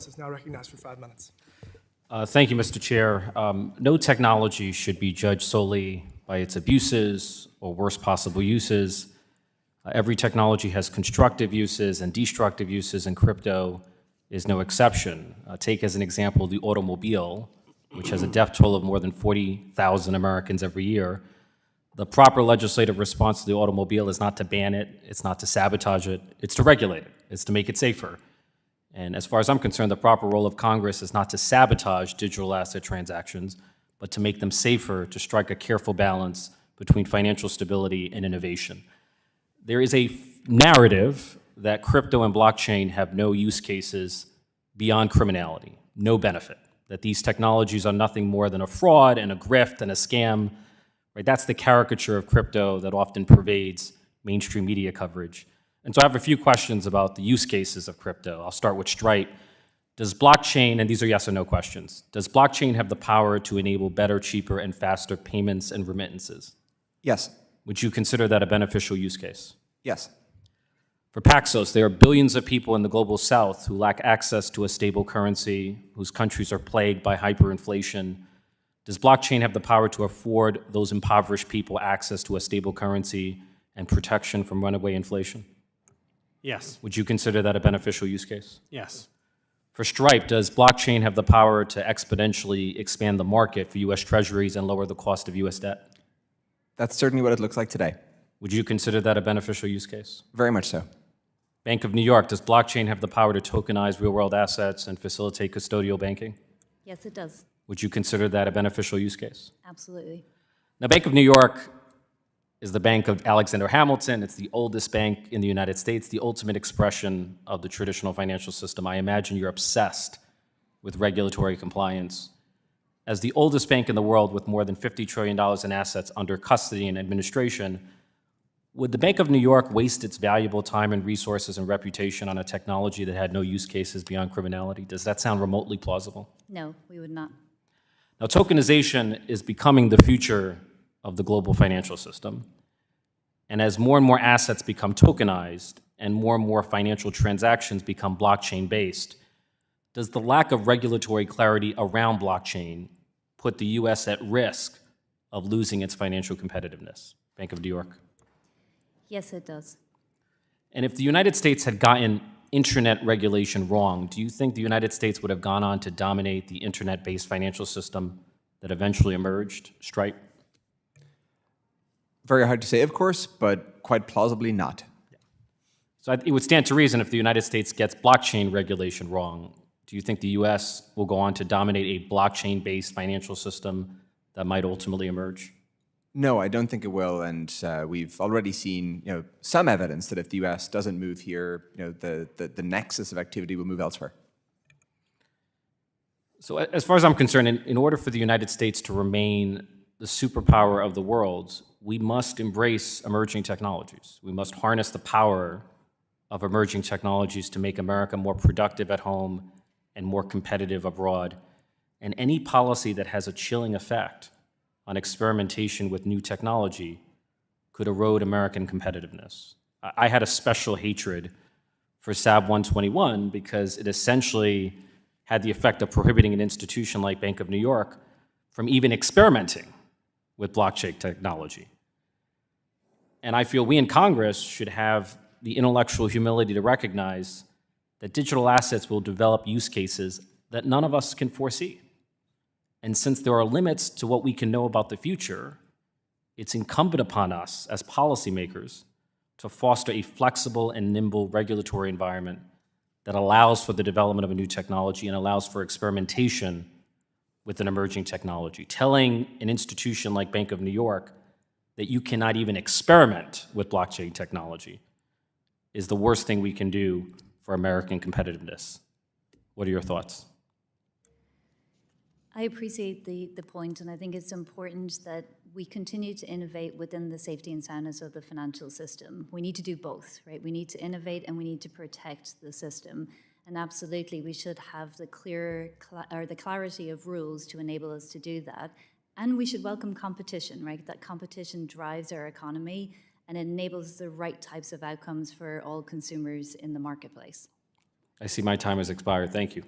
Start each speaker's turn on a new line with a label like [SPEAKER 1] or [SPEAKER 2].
[SPEAKER 1] is now recognized for 5 minutes.
[SPEAKER 2] Thank you, Mr. Chair. No technology should be judged solely by its abuses or worst possible uses. Every technology has constructive uses and destructive uses, and crypto is no exception. Take as an example the automobile, which has a death toll of more than 40,000 Americans every year. The proper legislative response to the automobile is not to ban it, it's not to sabotage it, it's to regulate it, it's to make it safer. And as far as I'm concerned, the proper role of Congress is not to sabotage digital asset transactions, but to make them safer, to strike a careful balance between financial stability and innovation. There is a narrative that crypto and blockchain have no use cases beyond criminality, no benefit, that these technologies are nothing more than a fraud and a grift and a scam. Right? That's the caricature of crypto that often pervades mainstream media coverage. And so I have a few questions about the use cases of crypto. I'll start with Stripe. Does blockchain, and these are yes or no questions, does blockchain have the power to enable better, cheaper, and faster payments and remittances?
[SPEAKER 3] Yes.
[SPEAKER 2] Would you consider that a beneficial use case?
[SPEAKER 3] Yes.
[SPEAKER 2] For Paxos, there are billions of people in the global south who lack access to a stable currency, whose countries are plagued by hyperinflation. Does blockchain have the power to afford those impoverished people access to a stable currency and protection from runaway inflation?
[SPEAKER 4] Yes.
[SPEAKER 2] Would you consider that a beneficial use case?
[SPEAKER 4] Yes.
[SPEAKER 2] For Stripe, does blockchain have the power to exponentially expand the market for U.S. treasuries and lower the cost of U.S. debt?
[SPEAKER 3] That's certainly what it looks like today.
[SPEAKER 2] Would you consider that a beneficial use case?
[SPEAKER 3] Very much so.
[SPEAKER 2] Bank of New York, does blockchain have the power to tokenize real-world assets and facilitate custodial banking?
[SPEAKER 5] Yes, it does.
[SPEAKER 2] Would you consider that a beneficial use case?
[SPEAKER 5] Absolutely.
[SPEAKER 2] Now, Bank of New York is the bank of Alexander Hamilton. It's the oldest bank in the United States, the ultimate expression of the traditional financial system. I imagine you're obsessed with regulatory compliance. As the oldest bank in the world with more than $50 trillion in assets under custody and administration, would the Bank of New York waste its valuable time and resources and reputation on a technology that had no use cases beyond criminality? Does that sound remotely plausible?
[SPEAKER 5] No, we would not.
[SPEAKER 2] Now, tokenization is becoming the future of the global financial system. And as more and more assets become tokenized and more financial transactions become blockchain-based, does the lack of regulatory clarity around blockchain put the U.S. at risk of losing its financial competitiveness? Bank of New York.
[SPEAKER 5] Yes, it does.
[SPEAKER 2] And if the United States had gotten internet regulation wrong, do you think the United States would have gone on to dominate the internet-based financial system that eventually emerged, Stripe?
[SPEAKER 3] Very hard to say, of course, but quite plausibly not.
[SPEAKER 2] So it would stand to reason if the United States gets blockchain regulation wrong, do you think the US will go on to dominate a blockchain-based financial system that might ultimately emerge?
[SPEAKER 3] No, I don't think it will, and we've already seen some evidence that if the U.S. doesn't move here, the nexus of activity will move elsewhere.
[SPEAKER 2] So as far as I'm concerned, in order for the United States to remain the superpower of the world, we must embrace emerging technologies. We must harness the power of emerging technologies to make America more productive at home and more competitive abroad. And any policy that has a chilling effect on experimentation with new technology could erode American competitiveness. I had a special hatred for SAB 121 because it essentially had the effect of prohibiting an institution like Bank of New York from even experimenting with blockchain technology. And I feel we in Congress should have the intellectual humility to recognize that digital assets will develop use cases that none of us can foresee. And since there are limits to what we can know about the future, it's incumbent upon us as policymakers to foster a flexible and nimble regulatory environment that allows for the development of a new technology and allows for experimentation with an emerging technology. Telling an institution like Bank of New York that you cannot even experiment with blockchain technology is the worst thing we can do for American competitiveness. What are your thoughts?
[SPEAKER 5] I appreciate the point, and I think it's important that we continue to innovate within the safety and soundness of the financial system. We need to do both, right? We need to innovate and we need to protect the system. And absolutely, we should have the the clarity of rules to enable us to do that. And we should welcome competition, right? That competition drives our economy and enables the right types of outcomes for all consumers in the marketplace.
[SPEAKER 2] I see my time has expired. Thank you.